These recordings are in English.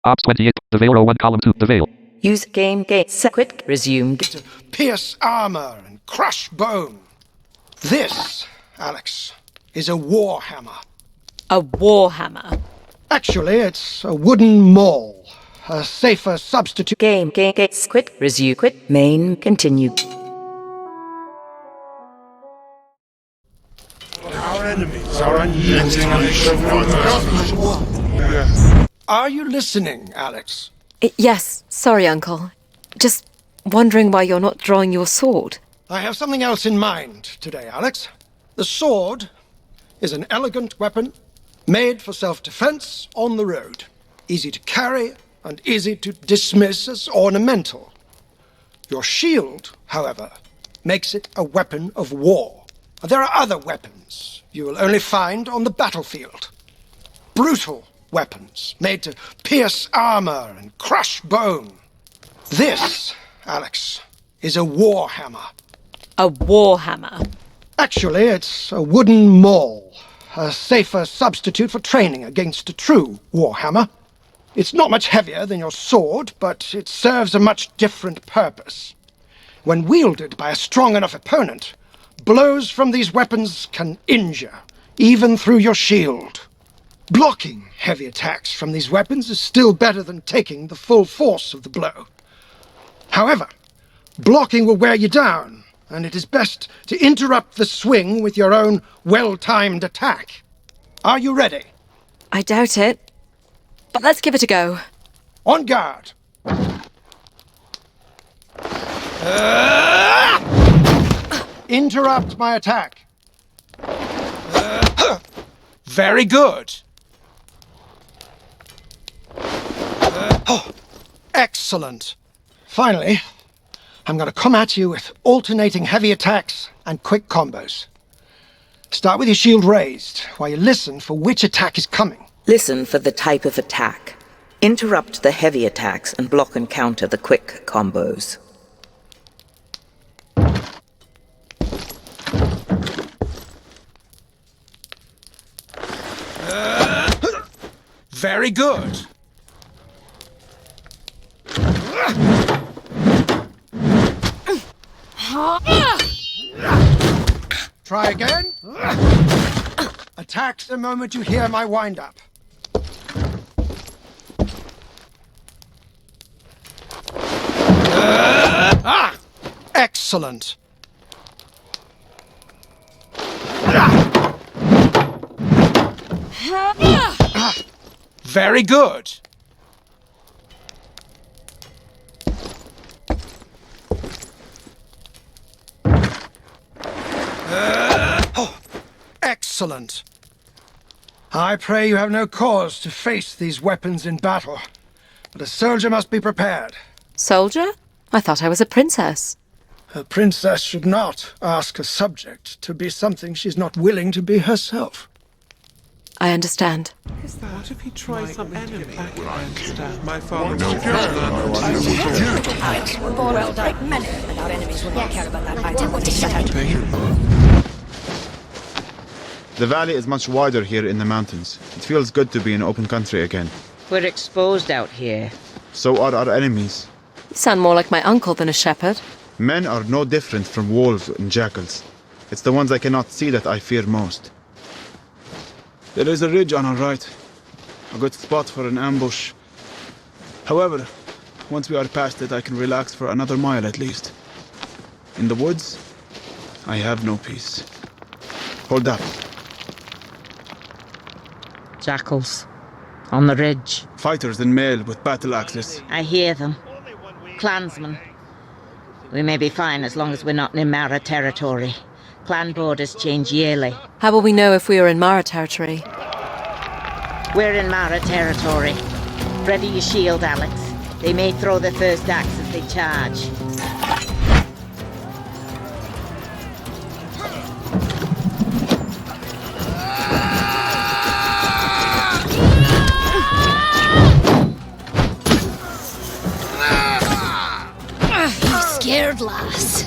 Ops 28. The Vale row 1 column 2. The Vale. Use game gate circuit resumed. To pierce armor and crush bone. This, Alex, is a war hammer. A war hammer. Actually, it's a wooden maul. A safer substitute. Game gate quit resume quit main continue. Our enemies are unyielding. Are you listening, Alex? Yes, sorry, Uncle. Just wondering why you're not drawing your sword. I have something else in mind today, Alex. The sword is an elegant weapon made for self-defense on the road. Easy to carry and easy to dismiss as ornamental. Your shield, however, makes it a weapon of war. There are other weapons you will only find on the battlefield. Brutal weapons made to pierce armor and crush bone. This, Alex, is a war hammer. A war hammer. Actually, it's a wooden maul, a safer substitute for training against a true war hammer. It's not much heavier than your sword, but it serves a much different purpose. When wielded by a strong enough opponent, blows from these weapons can injure, even through your shield. Blocking heavy attacks from these weapons is still better than taking the full force of the blow. However, blocking will wear you down, and it is best to interrupt the swing with your own well-timed attack. Are you ready? I doubt it. But let's give it a go. On guard! Interrupt my attack. Very good. Excellent. Finally, I'm going to come at you with alternating heavy attacks and quick combos. Start with your shield raised, while you listen for which attack is coming. Listen for the type of attack. Interrupt the heavy attacks and block and counter the quick combos. Very good. Try again. Attack the moment you hear my wind-up. Excellent. Very good. Excellent. I pray you have no cause to face these weapons in battle, but a soldier must be prepared. Soldier? I thought I was a princess. A princess should not ask a subject to be something she's not willing to be herself. I understand. What if he tries some enemy against my father? Alex, we're born well like men and our enemies will not care about that. I tell them to shut out. The valley is much wider here in the mountains. It feels good to be in open country again. We're exposed out here. So are our enemies. You sound more like my uncle than a shepherd. Men are no different from wolves and jackals. It's the ones I cannot see that I fear most. There is a ridge on our right. A good spot for an ambush. However, once we are past it, I can relax for another mile at least. In the woods, I have no peace. Hold up. Jackals. On the ridge. Fighters in mail with battle axes. I hear them. Clansmen. We may be fine as long as we're not in Mara territory. Clan borders change yearly. How will we know if we are in Mara territory? We're in Mara territory. Ready your shield, Alex. They may throw their first axe as they charge. You scared, lass.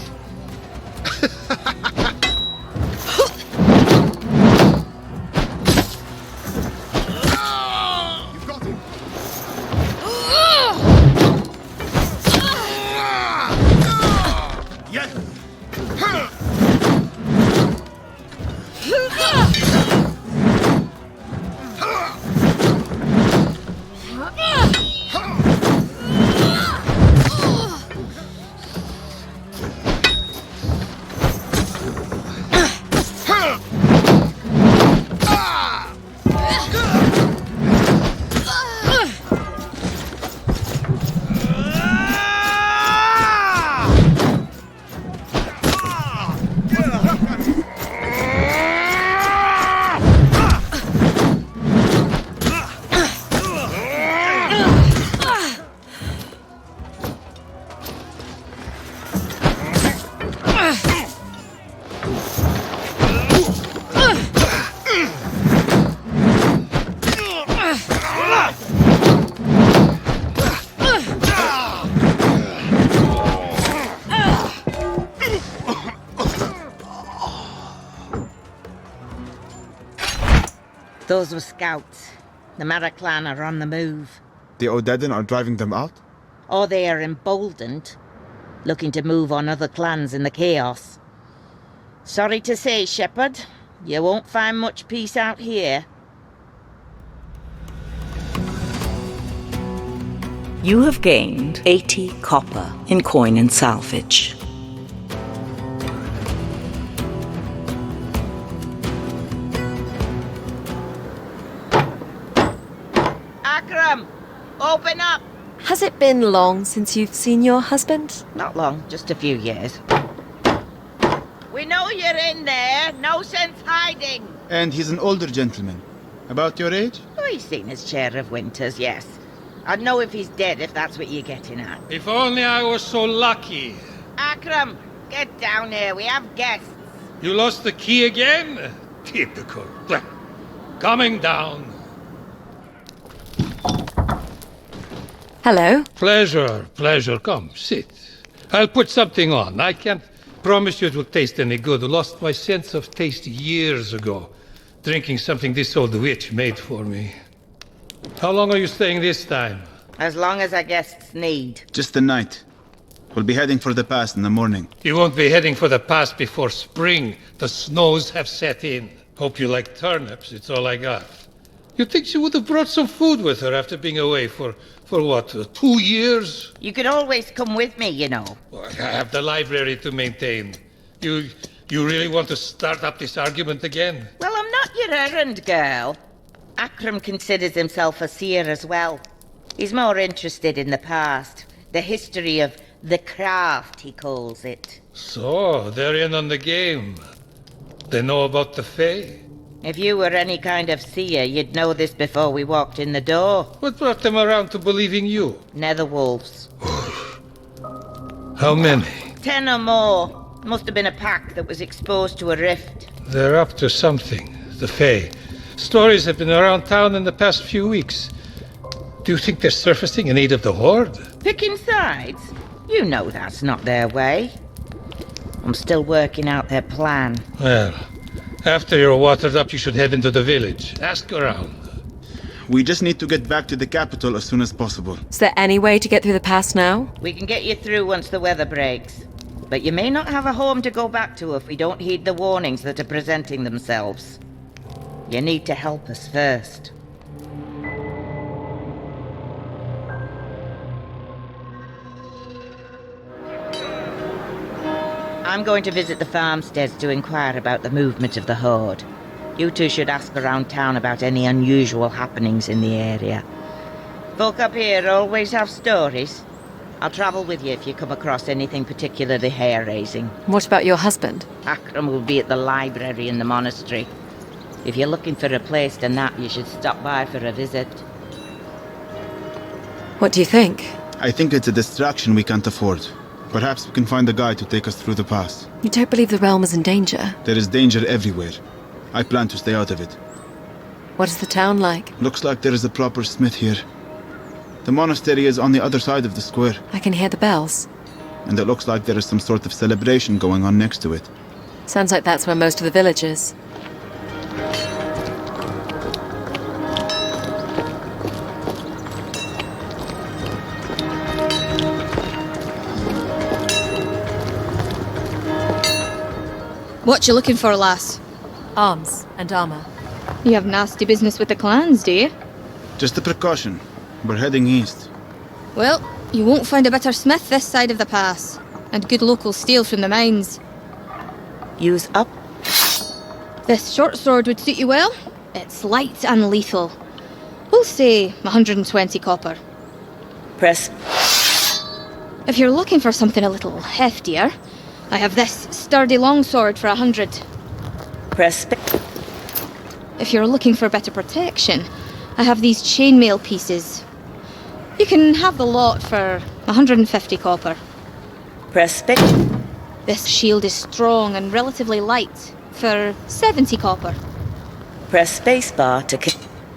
Those were scouts. The Mara clan are on the move. The Odedan are driving them out? Or they are emboldened, looking to move on other clans in the chaos. Sorry to say, Shepherd, you won't find much peace out here. You have gained 80 copper in coin and salvage. Akram, open up! Has it been long since you've seen your husband? Not long, just a few years. We know you're in there, no sense hiding. And he's an older gentleman. About your age? Oh, he's seen his share of winters, yes. I'd know if he's dead, if that's what you're getting at. If only I was so lucky. Akram, get down here, we have guests. You lost the key again? Typical. Coming down. Hello. Pleasure. Come, sit. I'll put something on. I can't promise you it will taste any good. I lost my sense of taste years ago, drinking something this old witch made for me. How long are you staying this time? As long as our guests need. Just the night. We'll be heading for the pass in the morning. You won't be heading for the pass before spring. The snows have set in. Hope you like turnips, it's all I got. You'd think she would have brought some food with her after being away for what, 2 years? You could always come with me, you know. Well, I have the library to maintain. You really want to start up this argument again? Well, I'm not your errand girl. Akram considers himself a seer as well. He's more interested in the past. The history of the craft, he calls it. So, they're in on the game. They know about the Fae? If you were any kind of seer, you'd know this before we walked in the door. What brought them around to believing you? Netherwolves. How many? 10 or more. Must have been a pack that was exposed to a rift. They're up to something, the Fae. Stories have been around town in the past few weeks. Do you think they're surfacing in aid of the Horde? Picking sides? You know that's not their way. I'm still working out their plan. Well, after you're watered up, you should head into the village. Ask around. We just need to get back to the capital as soon as possible. Is there any way to get through the pass now? We can get you through once the weather breaks. But you may not have a home to go back to if we don't heed the warnings that are presenting themselves. You need to help us first. I'm going to visit the farmsteads to inquire about the movement of the Horde. You two should ask around town about any unusual happenings in the area. Folk up here always have stories. I'll travel with you if you come across anything particularly hair-raising. What about your husband? Akram will be at the library in the monastery. If you're looking for a place to nap, you should stop by for a visit. What do you think? I think it's a distraction we can't afford. Perhaps we can find a guide to take us through the pass. You don't believe the realm is in danger? There is danger everywhere. I plan to stay out of it. What is the town like? Looks like there is a proper smith here. The monastery is on the other side of the square. I can hear the bells. And it looks like there is some sort of celebration going on next to it. Sounds like that's where most of the village is. What you looking for, lass? Arms and armor. You have nasty business with the clans, do you? Just a precaution. We're heading east. Well, you won't find a better smith this side of the pass. And good local steel from the mines. Use up. This short sword would suit you well. It's light and lethal. We'll say 120 copper. Press. If you're looking for something a little heftier, I have this sturdy longsword for 100. Press. If you're looking for better protection, I have these chainmail pieces. You can have the lot for 150 copper. Press. This shield is strong and relatively light for 70 copper. Press spacebar to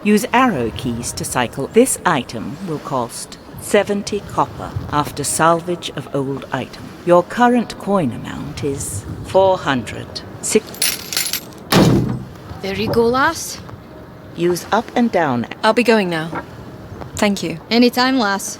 use arrow keys to cycle. This item will cost 70 copper after salvage of old item. Your current coin amount is 400. There you go, lass. Use up and down. I'll be going now. Thank you. Anytime, lass.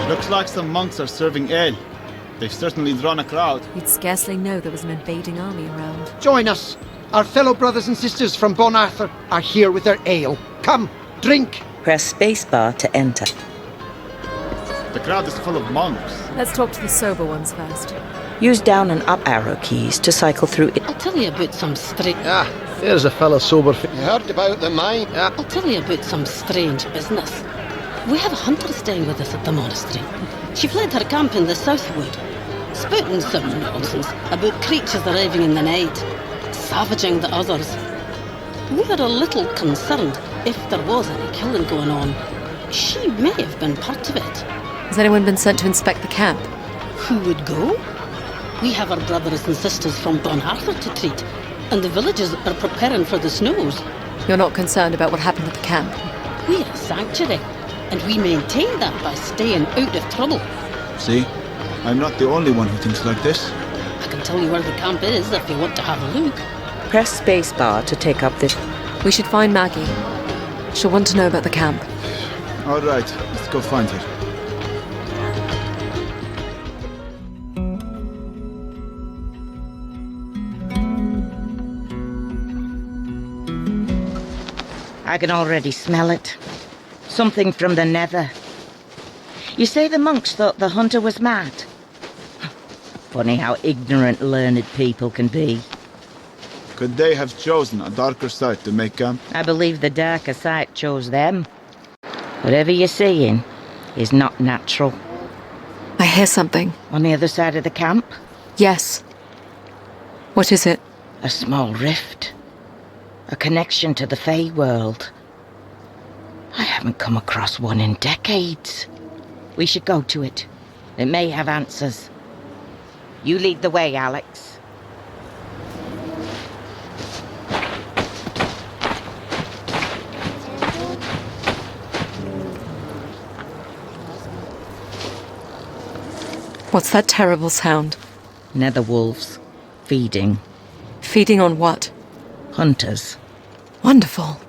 Looks like some monks are serving ale. They've certainly drawn a crowd. You'd scarcely know there was an invading army around. Join us. Our fellow brothers and sisters from Bon Arthur are here with their ale. Come, drink. Press spacebar to enter. The crowd is full of monks. Let's talk to the sober ones first. Use down and up arrow keys to cycle through it. I'll tell you about some strange... Ah, there's a fellow sober. You heard about the mine? Yeah. I'll tell you about some strange business. We have a hunter staying with us at the monastery. She fled her camp in the southwood, spouting some nonsense about creatures arriving in the night, savaging the others. We were a little concerned if there was any killing going on. She may have been part of it. Has anyone been sent to inspect the camp? Who would go? We have our brothers and sisters from Bon Arthur to treat, and the villagers are preparing for the snows. You're not concerned about what happened at the camp? We're a sanctuary, and we maintain that by staying out of trouble. See? I'm not the only one who thinks like this. I can tell you where the camp is if you want to have a look. Press spacebar to take up this. We should find Maggie. She'll want to know about the camp. All right, let's go find her. I can already smell it. Something from the nether. You say the monks thought the hunter was mad? Funny how ignorant learned people can be. Could they have chosen a darker site to make camp? I believe the darker side chose them. Whatever you're seeing is not natural. I hear something. On the other side of the camp? Yes. What is it? A small rift. A connection to the Fey world. I haven't come across one in decades. We should go to it. It may have answers. You lead the way, Alex. What's that terrible sound? Nether wolves. Feeding. Feeding on what? Hunters. Wonderful.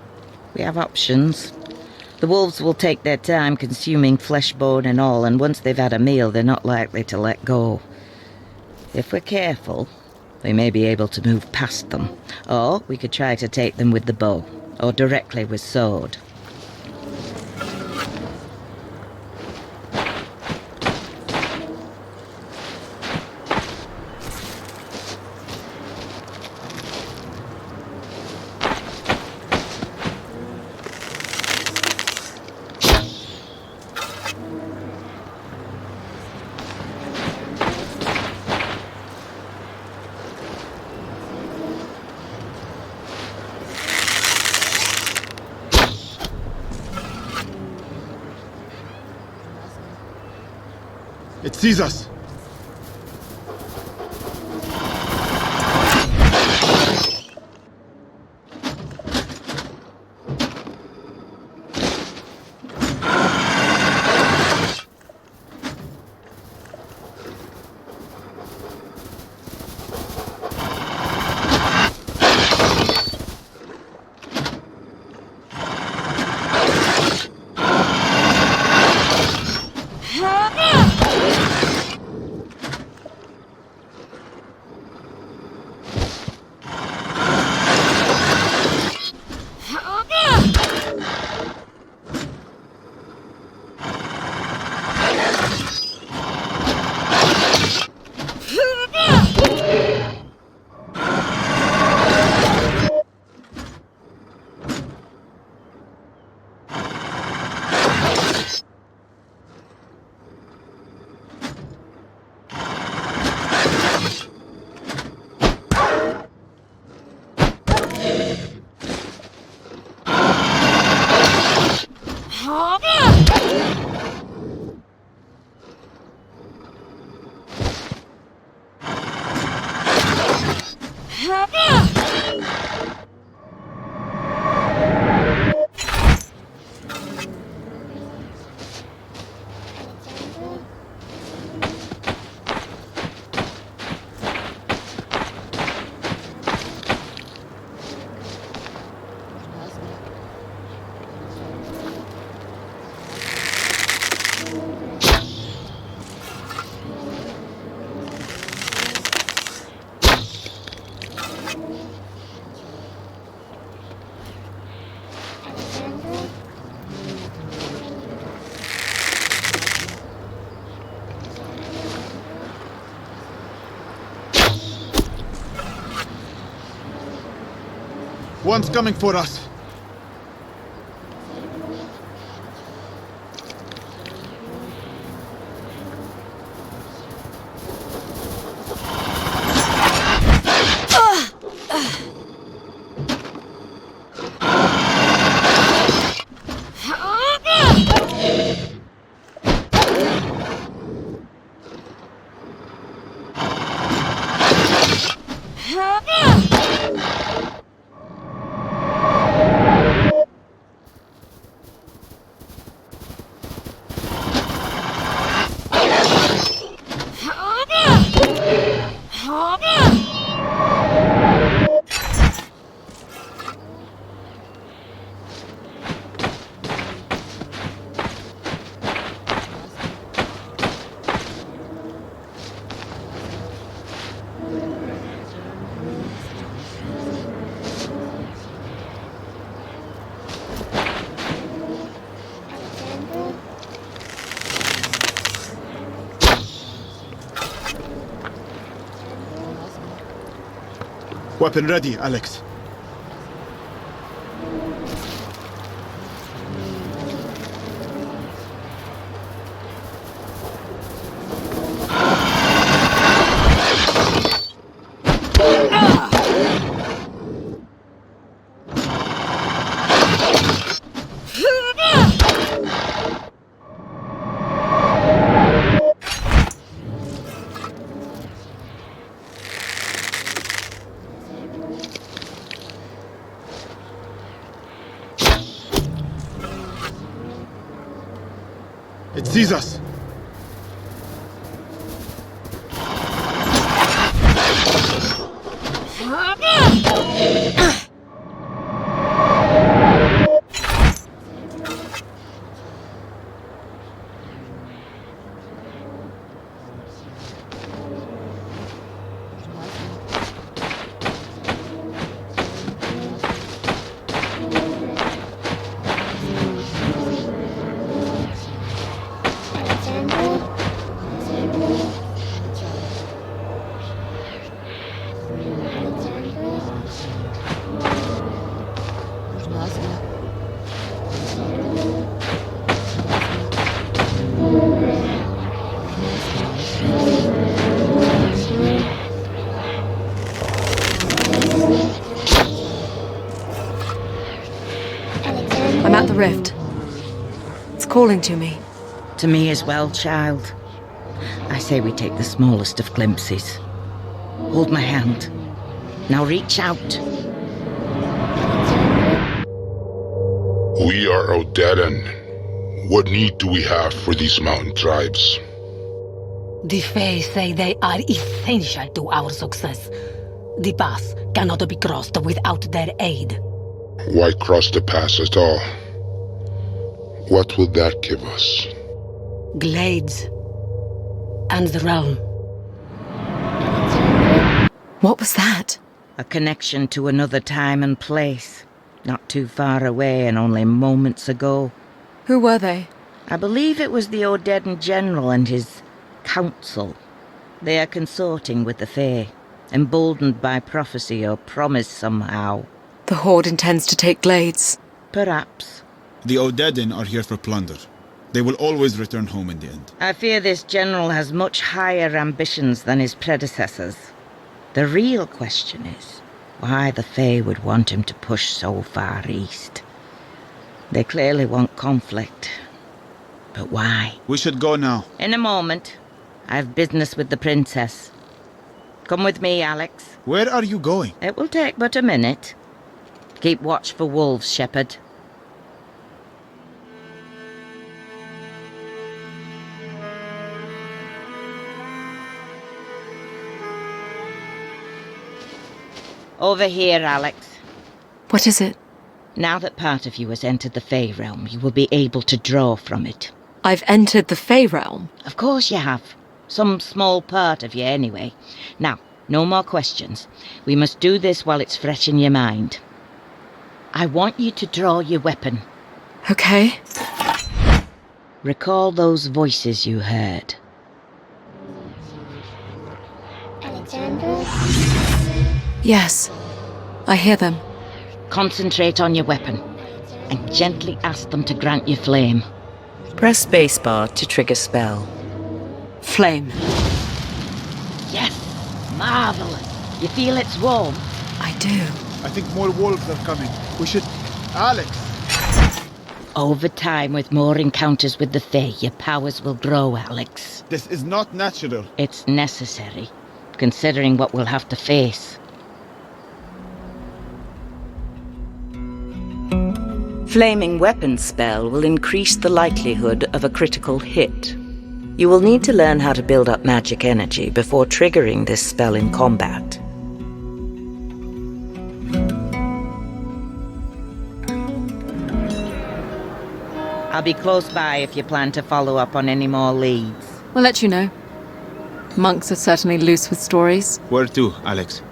We have options. The wolves will take their time consuming flesh, bone and all, and once they've had a meal, they're not likely to let go. If we're careful, we may be able to move past them. Or we could try to take them with the bow, or directly with sword. It sees us! One's coming for us. Weapon ready, Alex. It sees us. I'm at the rift. It's calling to me. To me as well, child. I say we take the smallest of glimpses. Hold my hand. Now reach out. We are Odedan. What need do we have for these mountain tribes? The Fae say they are essential to our success. The pass cannot be crossed without their aid. Why cross the pass at all? What will that give us? Glades. And the realm. What was that? A connection to another time and place. Not too far away and only moments ago. Who were they? I believe it was the Odedan General and his council. They are consorting with the Fae, emboldened by prophecy or promise somehow. The Horde intends to take Glades. Perhaps. The Odedan are here for plunder. They will always return home in the end. I fear this general has much higher ambitions than his predecessors. The real question is why the Fae would want him to push so far east. They clearly want conflict. But why? We should go now. In a moment. I have business with the princess. Come with me, Alex. Where are you going? It will take but a minute. Keep watch for wolves, Shepherd. Over here, Alex. What is it? Now that part of you has entered the Fae realm, you will be able to draw from it. I've entered the Fae realm? Of course you have. Some small part of you, anyway. Now, no more questions. We must do this while it's fresh in your mind. I want you to draw your weapon. Okay. Recall those voices you heard. Yes, I hear them. Concentrate on your weapon and gently ask them to grant you flame. Press spacebar to trigger spell. Flame. Yes! Marvelous! You feel it's warm? I do. I think more wolves are coming. We should... Alex! Over time, with more encounters with the Fae, your powers will grow, Alex. This is not natural. It's necessary, considering what we'll have to face. Flaming weapon spell will increase the likelihood of a critical hit. You will need to learn how to build up magic energy before triggering this spell in combat. I'll be close by if you plan to follow up on any more leads. We'll let you know. Monks are certainly loose with stories. Where to, Alex?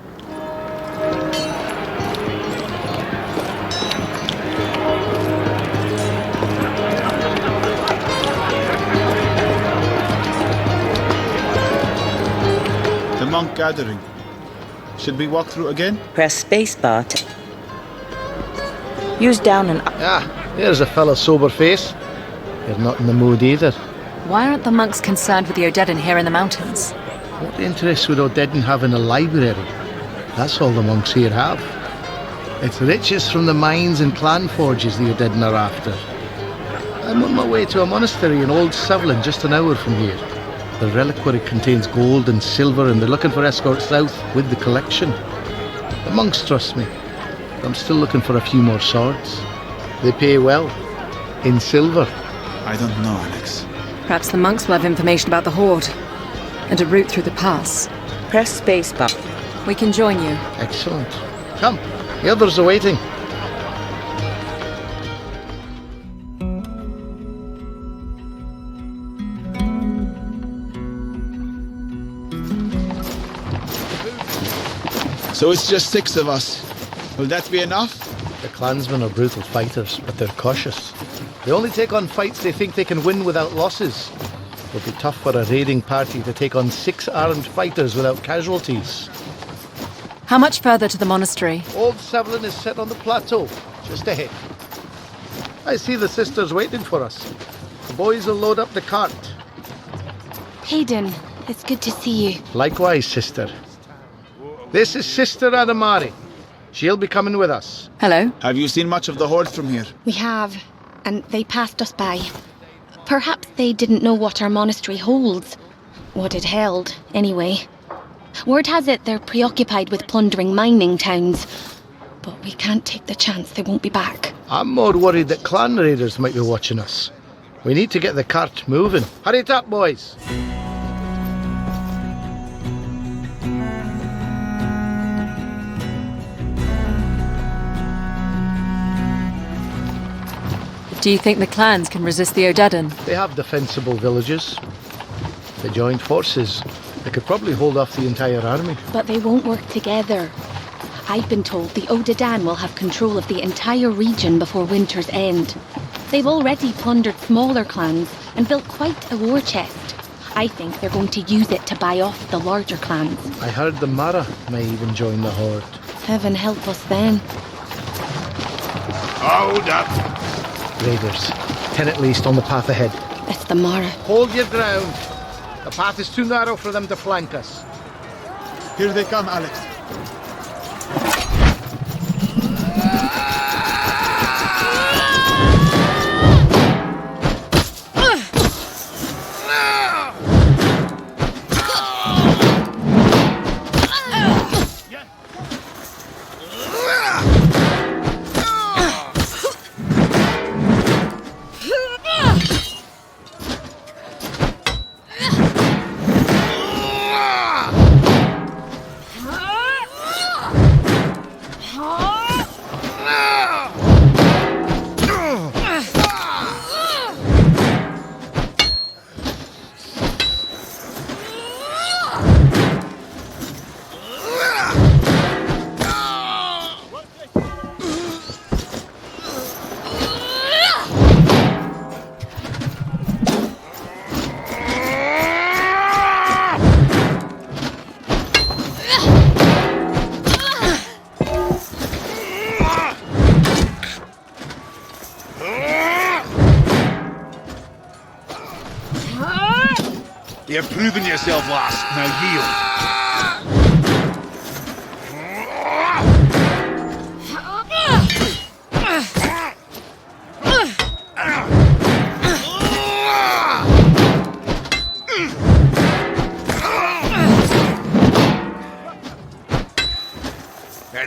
The monk gathering. Should we walk through again? Press spacebar to... Use down and up. Ah, there's a fella sober face. You're not in the mood either. Why aren't the monks concerned with the Odedan here in the mountains? What interest would Odedan have in a library? That's all the monks here have. It's riches from the mines and clan forges the Odedan are after. I'm on my way to a monastery in Old Sevlin, just an hour from here. The reliquary contains gold and silver, and they're looking for escorts south with the collection. The monks trust me. I'm still looking for a few more swords. They pay well. In silver. I don't know, Alex. Perhaps the monks will have information about the Horde. And a route through the pass. Press spacebar. We can join you. Excellent. Come, the others are waiting. So it's just 6 of us. Will that be enough? The clansmen are brutal fighters, but they're cautious. They only take on fights they think they can win without losses. It'll be tough for a raiding party to take on 6 armed fighters without casualties. How much further to the monastery? Old Sevlin is set on the plateau, just ahead. I see the sisters waiting for us. The boys will load up the cart. Hayden, it's good to see you. Likewise, sister. This is Sister Adamari. She'll be coming with us. Hello. Have you seen much of the Horde from here? We have, and they passed us by. Perhaps they didn't know what our monastery holds. What it held, anyway. Word has it they're preoccupied with plundering mining towns. But we can't take the chance they won't be back. I'm more worried that clan raiders might be watching us. We need to get the cart moving. Hurry it up, boys. Do you think the clans can resist the Odedan? They have defensible villages. If they joined forces, they could probably hold off the entire army. But they won't work together. I've been told the Odedan will have control of the entire region before winter's end. They've already plundered smaller clans and built quite a war chest. I think they're going to use it to buy off the larger clans. I heard the Mara may even join the Horde. Heaven help us then. Hold up! Raiders, 10 at least on the path ahead. It's the Mara. Hold your ground. The path is too narrow for them to flank us. Here they come, Alex. You've proven yourself, lass. Now yield.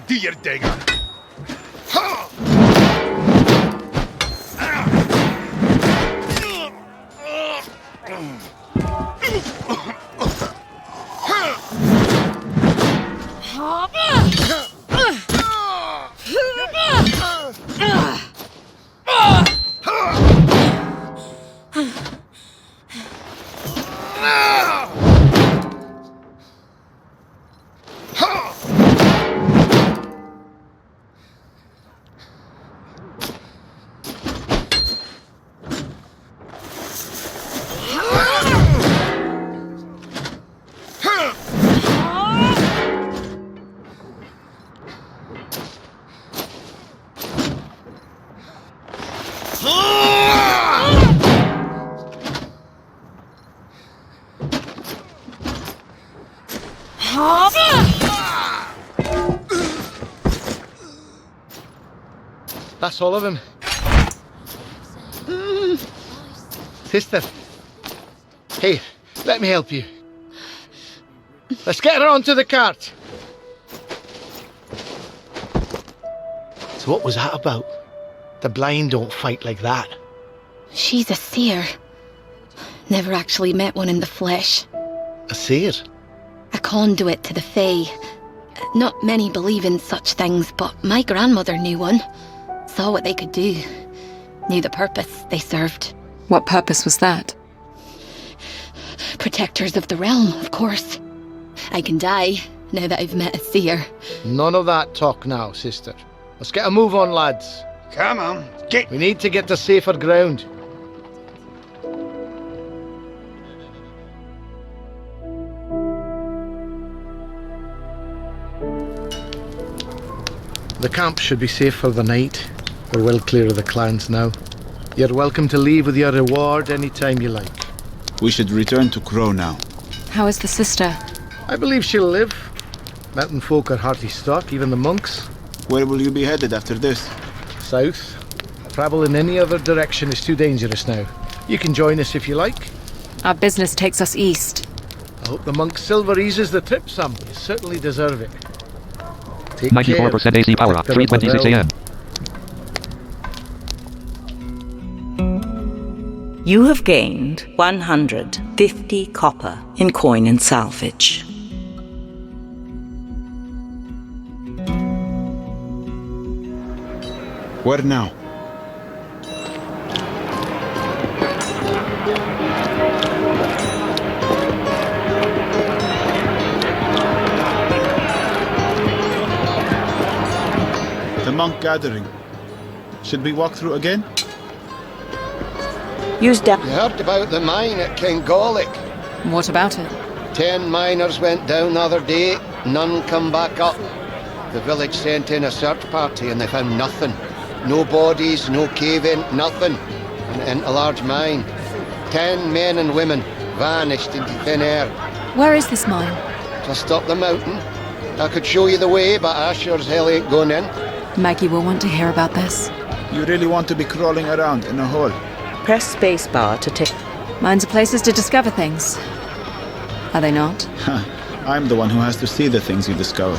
Do your digger. That's all of him. Sister. Hey, let me help you. Let's get her onto the cart. So what was that about? The blind don't fight like that. She's a seer. Never actually met one in the flesh. A seer? A conduit to the Fae. Not many believe in such things, but my grandmother knew one. Saw what they could do. Knew the purpose they served. What purpose was that? Protectors of the realm, of course. I can die now that I've met a seer. None of that talk now, sister. Let's get a move on, lads. Come on, get... We need to get to safer ground. The camp should be safe for the night. We're well clear of the clans now. You're welcome to leave with your reward any time you like. We should return to Crow now. How is the sister? I believe she'll live. Mountain folk are hardly stock, even the monks. Where will you be headed after this? South. Travel in any other direction is too dangerous now. You can join us if you like. Our business takes us east. I hope the monk's silver eases the trip some. You certainly deserve it. Take 94% care. AC power up, 3:26 a.m. You have gained 150 copper in coin and salvage. Where now? The monk gathering. Should we walk through again? Use You heard about the mine at Kingolic. What about it? 10 miners went down the other day, none come back up. The village sent in a search party and they found nothing. No bodies, no cave-in, nothing. And into a large mine. 10 men and women vanished into thin air. Where is this mine? Just up the mountain. I could show you the way, but I sure as hell ain't going in. Maggie will want to hear about this. You really want to be crawling around in a hole? Press spacebar to take. Mines are places to discover things. Are they not? I'm the one who has to see the things you discover.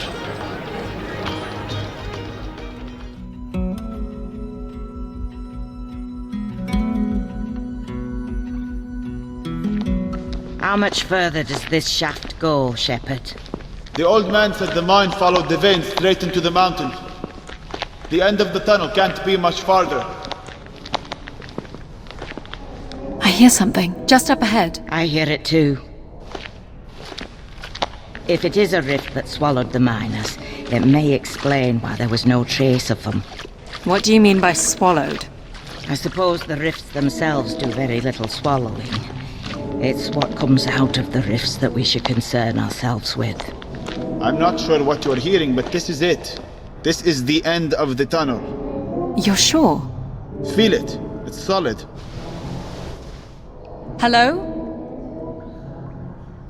How much further does this shaft go, Shepherd? The old man said the mine followed the vein straight into the mountain. The end of the tunnel can't be much farther. I hear something, just up ahead. I hear it too. If it is a rift that swallowed the miners, it may explain why there was no trace of them. What do you mean by swallowed? I suppose the rifts themselves do very little swallowing. It's what comes out of the rifts that we should concern ourselves with. I'm not sure what you're hearing, but this is it. This is the end of the tunnel. You're sure? Feel it. It's solid. Hello?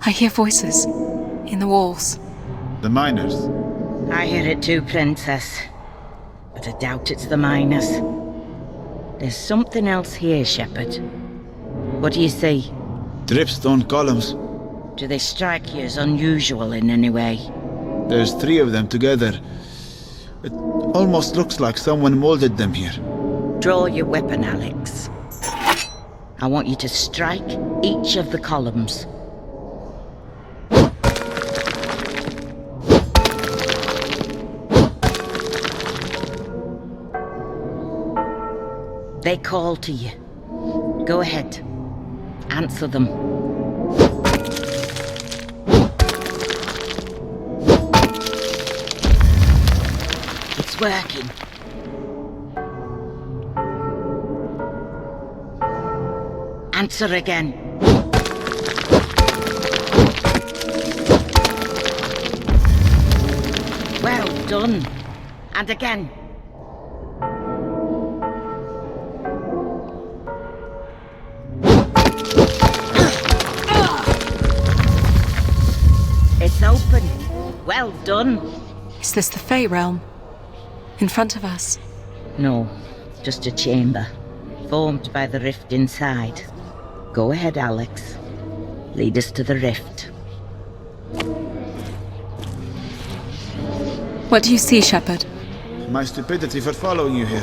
I hear voices in the walls. The miners. I hear it too, Princess. But I doubt it's the miners. There's something else here, Shepherd. What do you see? Dripstone columns. Do they strike you as unusual in any way? There's 3 of them together. It almost looks like someone molded them here. Draw your weapon, Alex. I want you to strike each of the columns. They call to you. Go ahead. Answer them. It's working. Answer again. Well done. And again. It's open. Well done. Is this the Fey realm? In front of us? No, just a chamber, formed by the rift inside. Go ahead, Alex. Lead us to the rift. What do you see, Shepherd? My stupidity for following you here.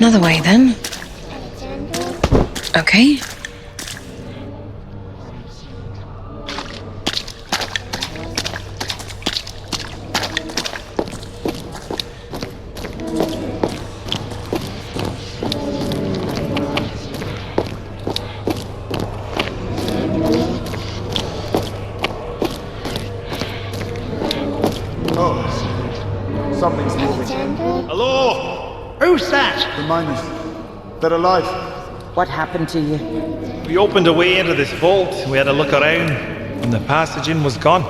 Another way, then. Okay. Oh, something's moving. Hello? Who's that? The miners. They're alive. What happened to you? We opened a way into this vault. We had a look around, and the passage in was gone.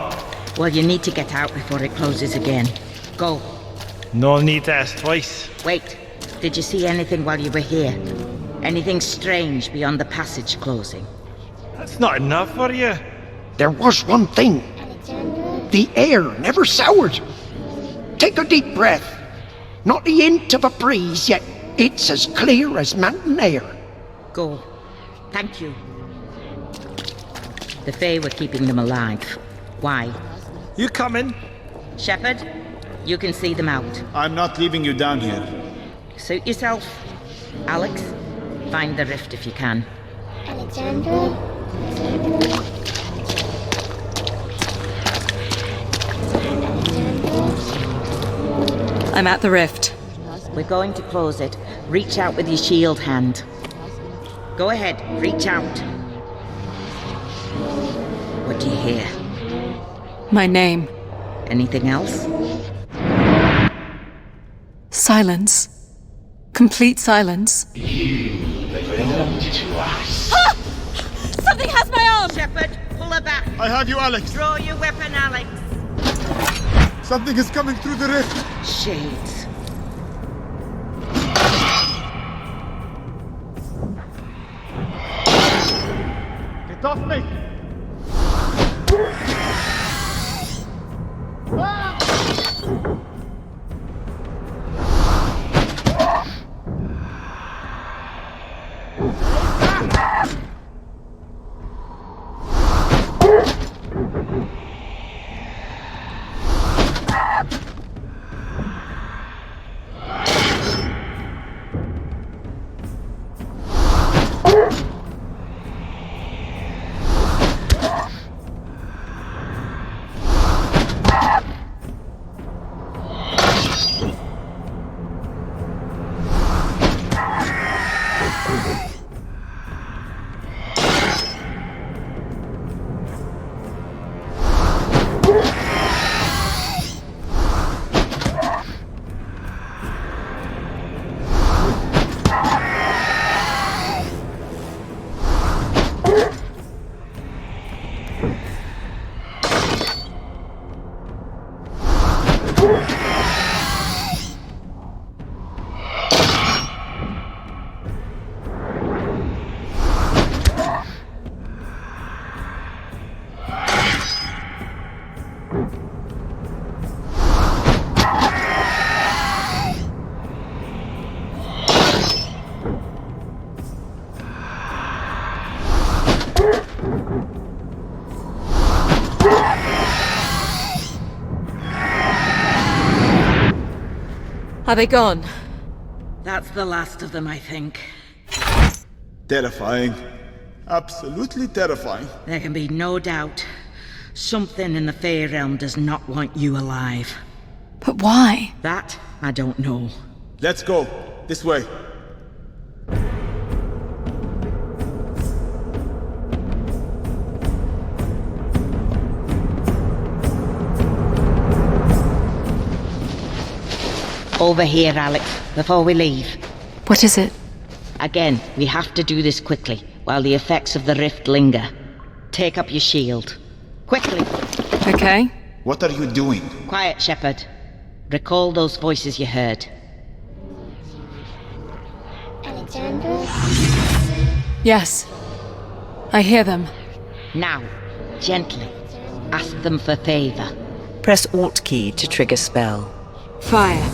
Well, you need to get out before it closes again. Go. No need to ask twice. Wait. Did you see anything while you were here? Anything strange beyond the passage closing? That's not enough for you. There was one thing. The air never soured. Take a deep breath. Not the hint of a breeze, yet it's as clear as mountain air. Go. Thank you. The Fae were keeping them alive. Why? You coming? Shepherd, you can see them out. I'm not leaving you down here. Suit yourself. Alex, find the rift if you can. I'm at the rift. We're going to close it. Reach out with your shield hand. Go ahead, reach out. What do you hear? My name. Anything else? Silence. Complete silence. Ah! Something has my arm! Shepherd, pull her back. I have you, Alex. Draw your weapon, Alex. Something is coming through the rift. Shades. Stop me! Are they gone? That's the last of them, I think. Terrifying. Absolutely terrifying. There can be no doubt. Something in the Fey Realm does not want you alive. But why? That, I don't know. Let's go. This way. Over here, Alex, before we leave. What is it? Again, we have to do this quickly, while the effects of the rift linger. Take up your shield. Quickly! Okay. What are you doing? Quiet, Shepard. Recall those voices you heard. Alexandra? Yes. I hear them. Now, gently, ask them for favor. Press Alt key to trigger spell. Fire.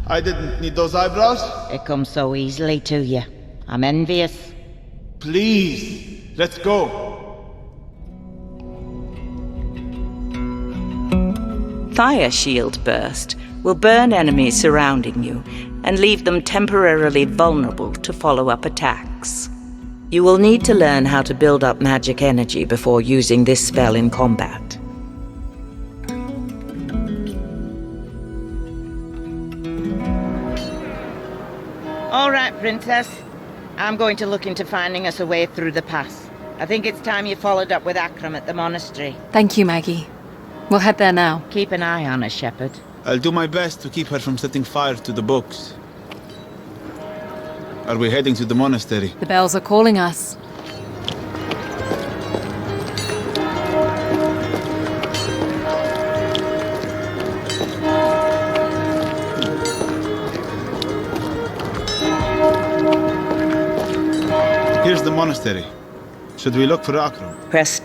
I didn't need those eyebrows. It comes so easily to you. I'm envious. Please, let's go. Fire Shield Burst will burn enemies surrounding you and leave them temporarily vulnerable to follow-up attacks. You will need to learn how to build up magic energy before using this spell in combat. All right, Princess. I'm going to look into finding us a way through the pass. I think it's time you followed up with Akram at the monastery. Thank you, Maggie. We'll head there now. Keep an eye on her, Shepard. I'll do my best to keep her from setting fire to the books. Are we heading to the monastery? The bells are calling us. Here's the monastery. Should we look for Akram? Press.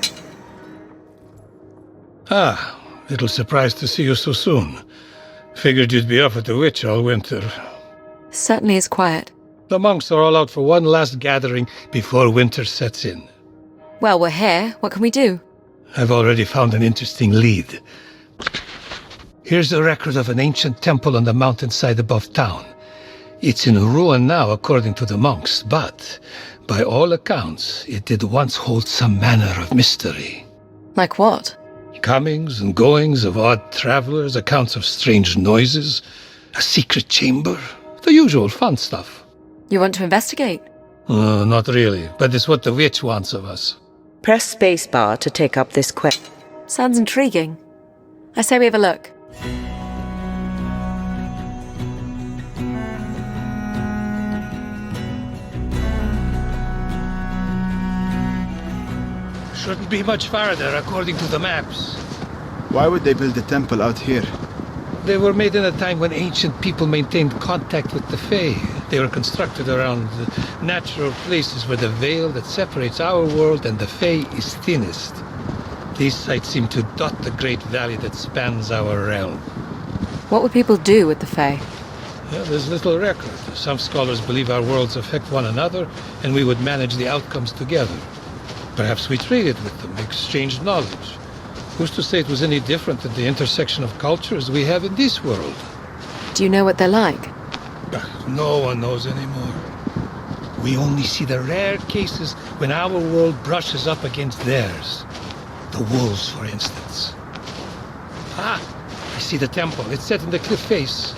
Ah, little surprised to see you so soon. Figured you'd be off at the witch all winter. Certainly is quiet. The monks are all out for one last gathering before winter sets in. Well, we're here. What can we do? I've already found an interesting lead. Here's a record of an ancient temple on the mountainside above town. It's in ruin now, according to the monks, but by all accounts, it did once hold some manner of mystery. Like what? Comings and goings of odd travelers, accounts of strange noises, a secret chamber, the usual fun stuff. You want to investigate? Not really, but it's what the witch wants of us. Press spacebar to take up this quest. Sounds intriguing. I say we have a look. Shouldn't be much farther, according to the maps. Why would they build a temple out here? They were made in a time when ancient people maintained contact with the Fae. They were constructed around the natural places where the veil that separates our world and the Fae is thinnest. These sites seem to dot the great valley that spans our realm. What would people do with the Fae? Well, there's little record. Some scholars believe our worlds affect one another, and we would manage the outcomes together. Perhaps we traded with them, exchanged knowledge. Who's to say it was any different at the intersection of cultures we have in this world? Do you know what they're like? No one knows anymore. We only see the rare cases when our world brushes up against theirs. The wolves, for instance. Ah, I see the temple. It's set in the cliff face.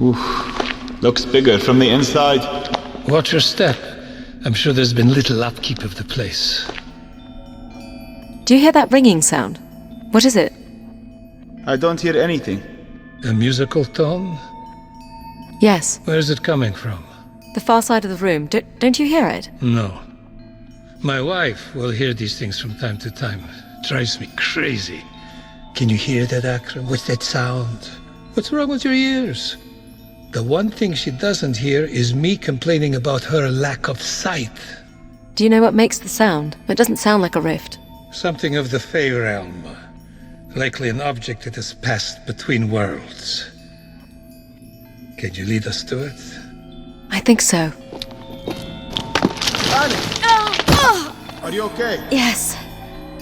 Oof. Looks bigger from the inside. Watch your step. I'm sure there's been little upkeep of the place. Do you hear that ringing sound? What is it? I don't hear anything. A musical tone? Yes. Where is it coming from? The far side of the room. Don't you hear it? No. My wife will hear these things from time to time. It drives me crazy. Can you hear that, Akram? What's that sound? What's wrong with your ears? The one thing she doesn't hear is me complaining about her lack of sight. Do you know what makes the sound? It doesn't sound like a rift. Something of the Fae realm. Likely an object that has passed between worlds. Can you lead us to it? I think so. Are you okay? Yes.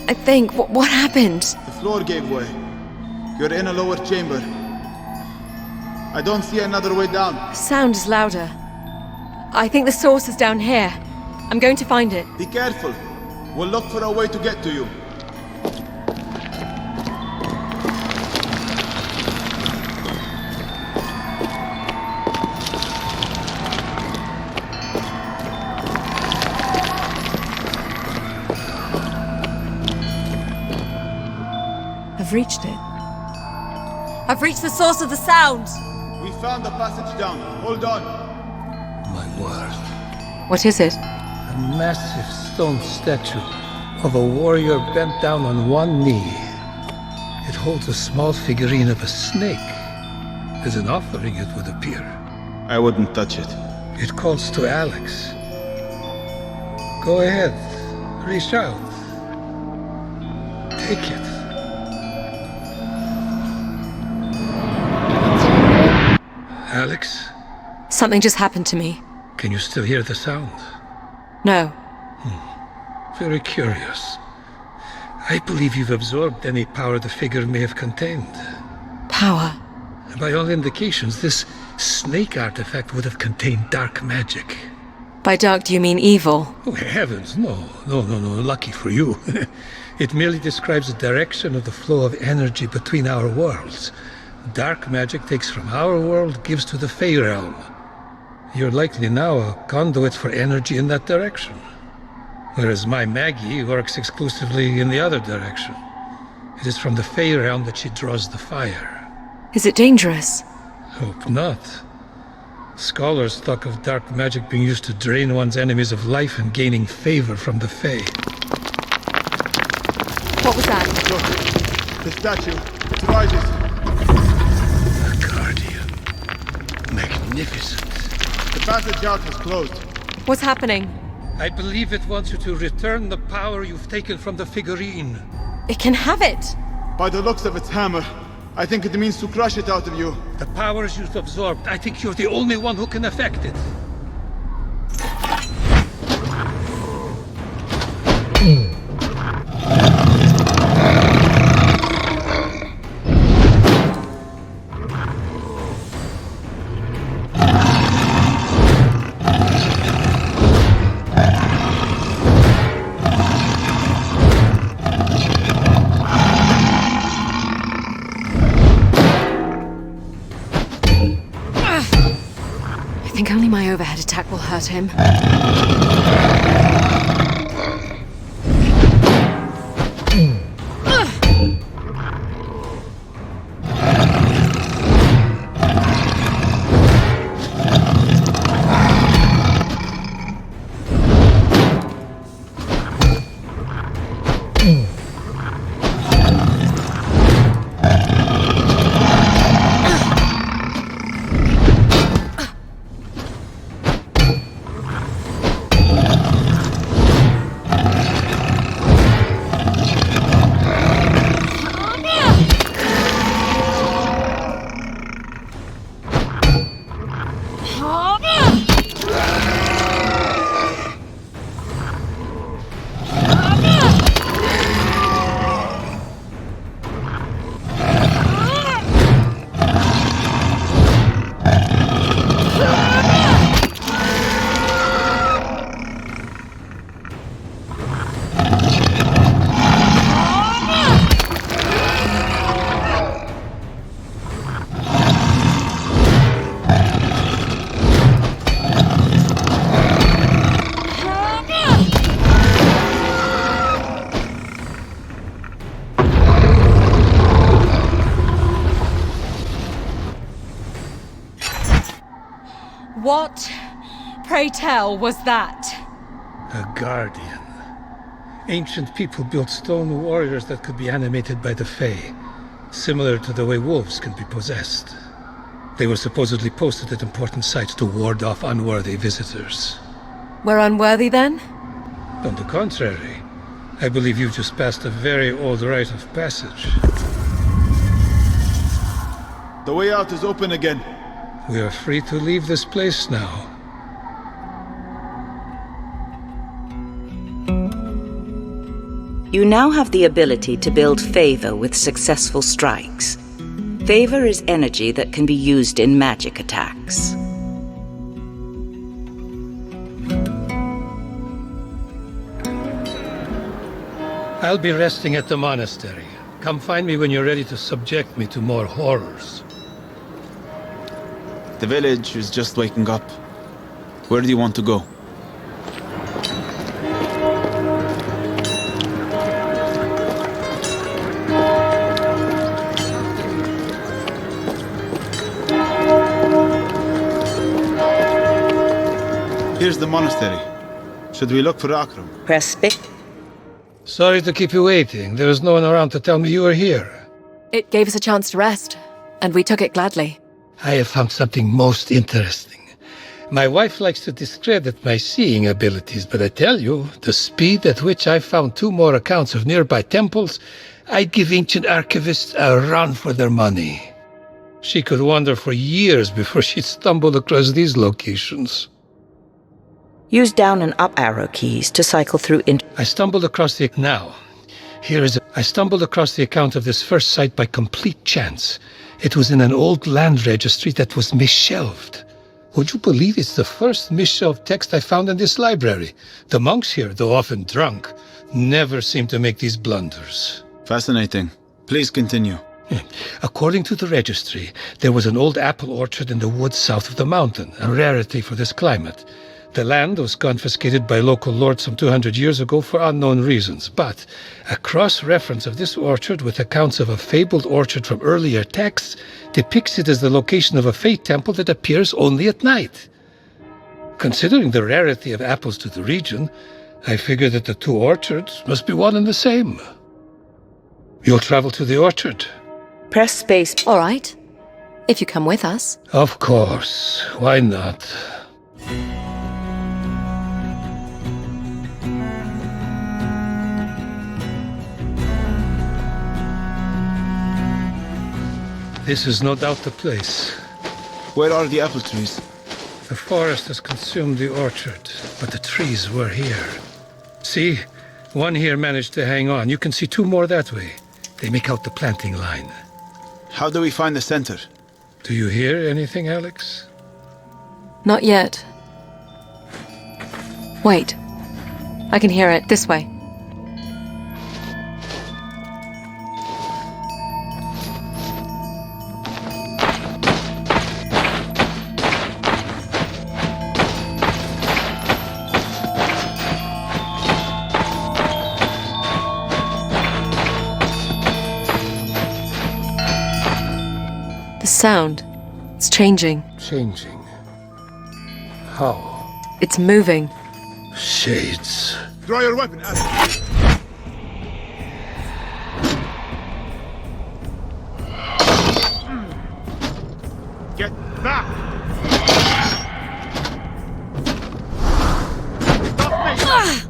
I think. What happened? The floor gave way. You're in a lower chamber. I don't see another way down. The sound is louder. I think the source is down here. I'm going to find it. Be careful. We'll look for a way to get to you. I've reached it. I've reached the source of the sound! We found the passage down. Hold on. My word. What is it? A massive stone statue of a warrior bent down on one knee. It holds a small figurine of a snake. As an offering, it would appear. I wouldn't touch it. It calls to Alex. Go ahead. Reach out. Take it. Alex? Something just happened to me. Can you still hear the sound? No. Very curious. I believe you've absorbed any power the figure may have contained. Power? By all indications, this snake artifact would have contained dark magic. By dark, do you mean evil? Oh, heavens, no. Lucky for you. It merely describes the direction of the flow of energy between our worlds. Dark magic takes from our world, gives to the Fae realm. You're likely now a conduit for energy in that direction. Whereas my Maggie works exclusively in the other direction. It is from the Fae realm that she draws the fire. Is it dangerous? Hope not. Scholars talk of dark magic being used to drain one's enemies of life and gaining favor from the Fae. What was that? Look, the statue. It rises. A guardian. Magnificent. The passage out has closed. What's happening? I believe it wants you to return the power you've taken from the figurine. It can have it! By the looks of its hammer, I think it means to crush it out of you. The powers you've absorbed, I think you're the only one who can affect it. I think only my overhead attack will hurt him. What, pray tell, was that? A guardian. Ancient people built stone warriors that could be animated by the Fae, similar to the way wolves can be possessed. They were supposedly posted at important sites to ward off unworthy visitors. We're unworthy then? On the contrary, I believe you've just passed a very old rite of passage. The way out is open again. We are free to leave this place now. You now have the ability to build favor with successful strikes. Favor is energy that can be used in magic attacks. I'll be resting at the monastery. Come find me when you're ready to subject me to more horrors. The village is just waking up. Where do you want to go? Here's the monastery. Should we look for Akram? Press space. Sorry to keep you waiting. There was no one around to tell me you were here. It gave us a chance to rest, and we took it gladly. I have found something most interesting. My wife likes to discredit my seeing abilities, but I tell you, the speed at which I found 2 more accounts of nearby temples, I'd give ancient archivists a run for their money. She could wander for years before she'd stumble across these locations. Use down and up arrow keys to cycle through I stumbled across the... Now, I stumbled across the account of this first site by complete chance. It was in an old land registry that was misshelved. Would you believe it's the first misshelved text I found in this library? The monks here, though often drunk, never seem to make these blunders. Fascinating. Please continue. According to the registry, there was an old apple orchard in the woods south of the mountain, a rarity for this climate. The land was confiscated by local lords some 200 years ago for unknown reasons, but a cross-reference of this orchard with accounts of a fabled orchard from earlier texts depicts it as the location of a Fae temple that appears only at night. Considering the rarity of apples to the region, I figure that the 2 orchards must be one and the same. You'll travel to the orchard? Press space. All right. If you come with us. Of course. Why not? This is no doubt the place. Where are the apple trees? The forest has consumed the orchard, but the trees were here. See? One here managed to hang on. You can see 2 more that way. They make out the planting line. How do we find the center? Do you hear anything, Alex? Not yet. Wait. I can hear it. This way. Sound. It's changing. Changing? How? It's moving. Shades. Draw your weapon, Alex. Get back! Stop me!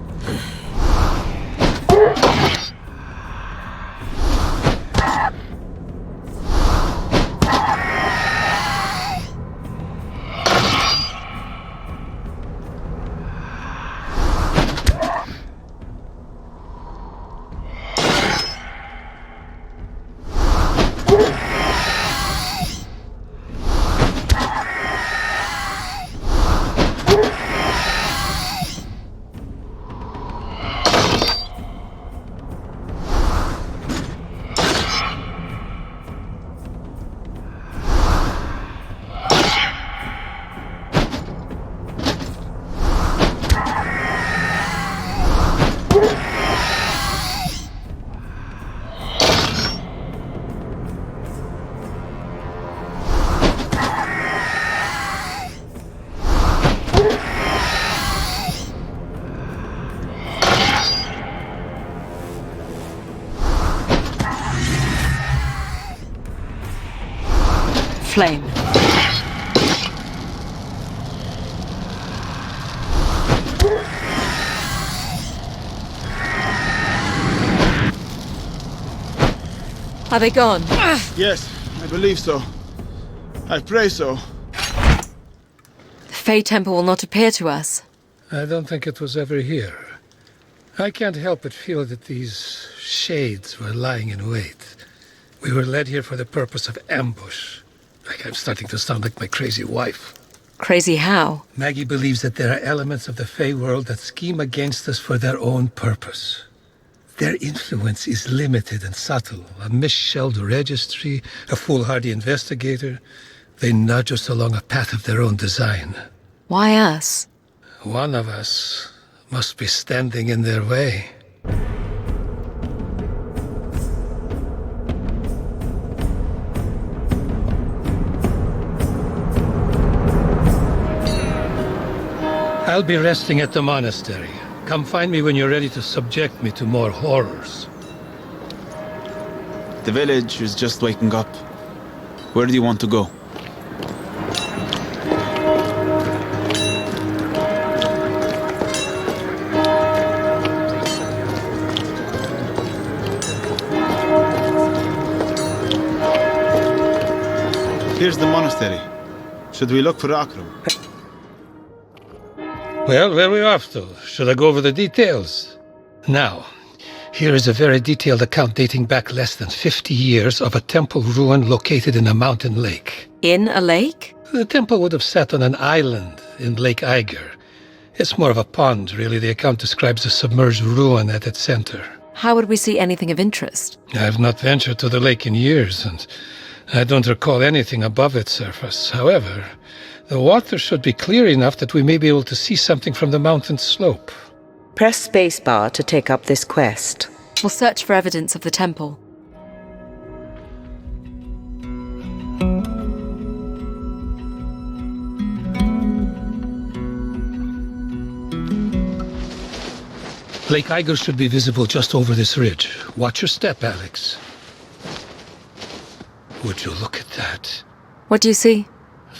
flame. Are they gone? Yes, I believe so. I pray so. The Fey Temple will not appear to us. I don't think it was ever here. I can't help but feel that these shades were lying in wait. We were led here for the purpose of ambush. Like, I'm starting to sound like my crazy wife. Crazy how? Maggie believes that there are elements of the Fey world that scheme against us for their own purpose. Their influence is limited and subtle. A misshelled registry, a foolhardy investigator. They nudge us along a path of their own design. Why us? One of us must be standing in their way. I'll be resting at the monastery. Come find me when you're ready to subject me to more horrors. The village is just waking up. Where do you want to go? Here's the monastery. Should we look for Akram? Well, where are we off to? Should I go over the details? Now, here is a very detailed account dating back less than 50 years of a temple ruin located in a mountain lake. In a lake? The temple would have sat on an island in Lake Eiger. It's more of a pond, really. The account describes a submerged ruin at its center. How would we see anything of interest? I've not ventured to the lake in years, and I don't recall anything above its surface. However, the water should be clear enough that we may be able to see something from the mountain slope. Press spacebar to take up this quest. We'll search for evidence of the temple. Lake Eiger should be visible just over this ridge. Watch your step, Alex. Would you look at that? What do you see?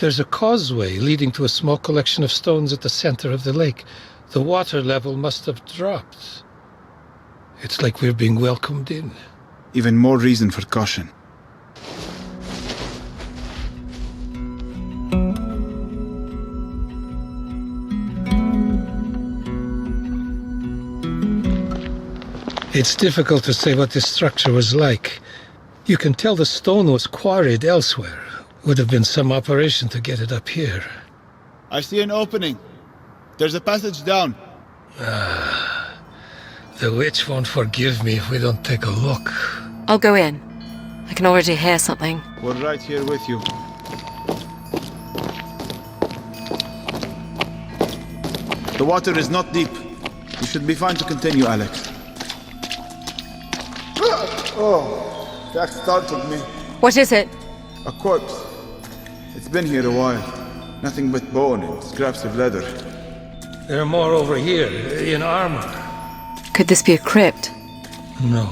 There's a causeway leading to a small collection of stones at the center of the lake. The water level must have dropped. It's like we're being welcomed in. Even more reason for caution. It's difficult to say what this structure was like. You can tell the stone was quarried elsewhere. Would have been some operation to get it up here. I see an opening. There's a passage down. The witch won't forgive me if we don't take a look. I'll go in. I can already hear something. We're right here with you. The water is not deep. You should be fine to continue, Alex. Oh, that startled me. What is it? A corpse. It's been here a while. Nothing but bone and scraps of leather. There are more over here, in armor. Could this be a crypt? No.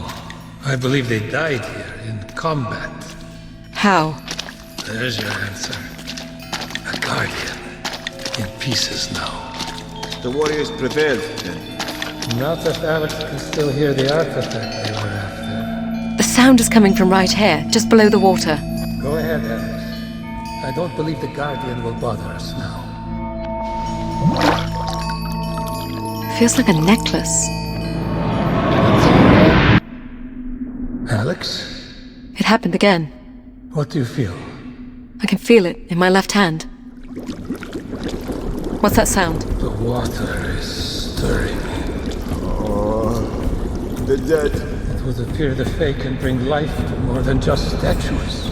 I believe they died here, in combat. How? There's your answer. A guardian. In pieces now. The warriors prevailed, then. Not if Alex can still hear the artifact they were after. The sound is coming from right here, just below the water. Go ahead, Alex. I don't believe the guardian will bother us now. Feels like a necklace. Alex? It happened again. What do you feel? I can feel it in my left hand. What's that sound? The water is stirring. Oh, the dead. It would appear the Fae can bring life to more than just statues.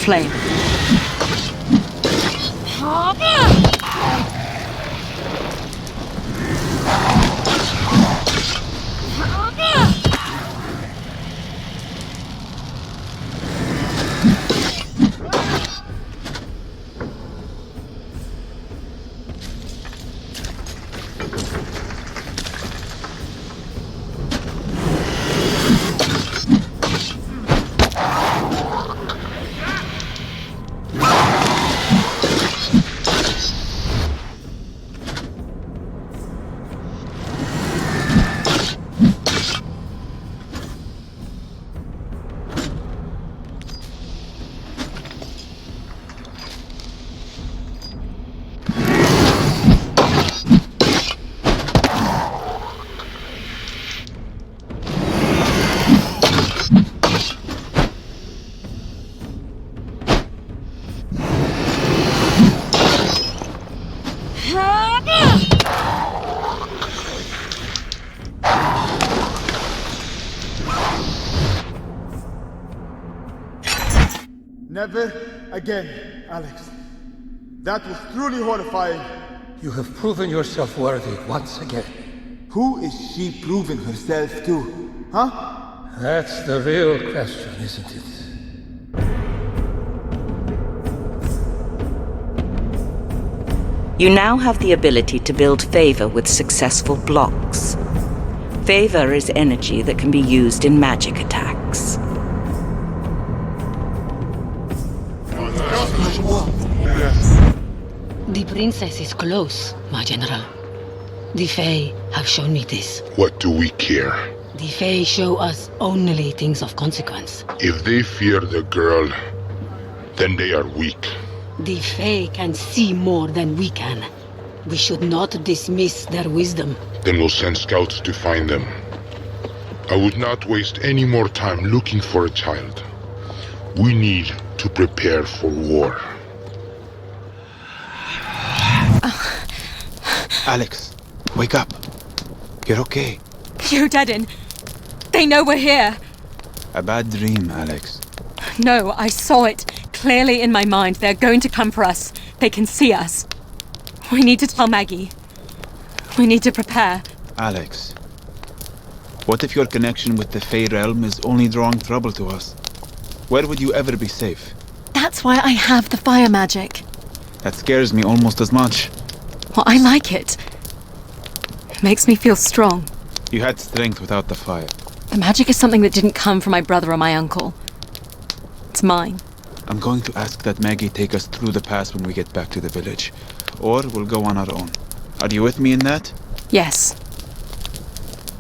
flame. Never again, Alex. That was truly horrifying. You have proven yourself worthy once again. Who is she proving herself to? Huh? That's the real question, isn't it? You now have the ability to build favor with successful blocks. Favor is energy that can be used in magic attacks. The princess is close, my general. The Fae have shown me this. What do we care? The Fae show us only things of consequence. If they fear the girl, then they are weak. The Fae can see more than we can. We should not dismiss their wisdom. Then we'll send scouts to find them. I would not waste any more time looking for a child. We need to prepare for war. Alex, wake up. You're okay. You Deadin. They know we're here. A bad dream, Alex. No, I saw it clearly in my mind. They're going to come for us. They can see us. We need to tell Maggie. We need to prepare. Alex, what if your connection with the Fey realm is only drawing trouble to us? Where would you ever be safe? That's why I have the fire magic. That scares me almost as much. Well, I like it. It makes me feel strong. You had strength without the fire. The magic is something that didn't come from my brother or my uncle. It's mine. I'm going to ask that Maggie take us through the pass when we get back to the village. Or we'll go on our own. Are you with me in that? Yes.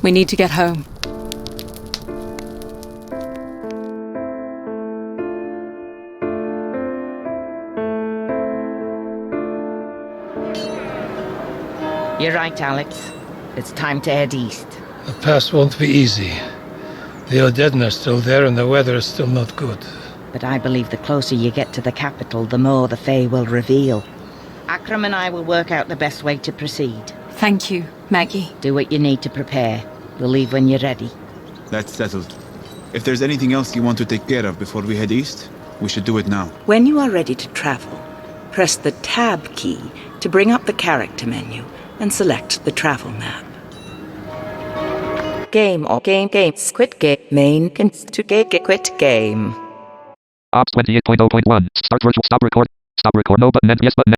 We need to get home. You're right, Alex. It's time to head east. The pass won't be easy. The Odedin are still there and the weather is still not good. But I believe the closer you get to the capital, the more the Fae will reveal. Akram and I will work out the best way to proceed. Thank you, Maggie. Do what you need to prepare. We'll leave when you're ready. That's settled. If there's anything else you want to take care of before we head east, we should do it now. When you are ready to travel, press the Tab key to bring up the character menu and select the travel map. Game or games, quit game, main, to quit game. Ops 28.0.1. Start virtual, stop record no button, end yes button.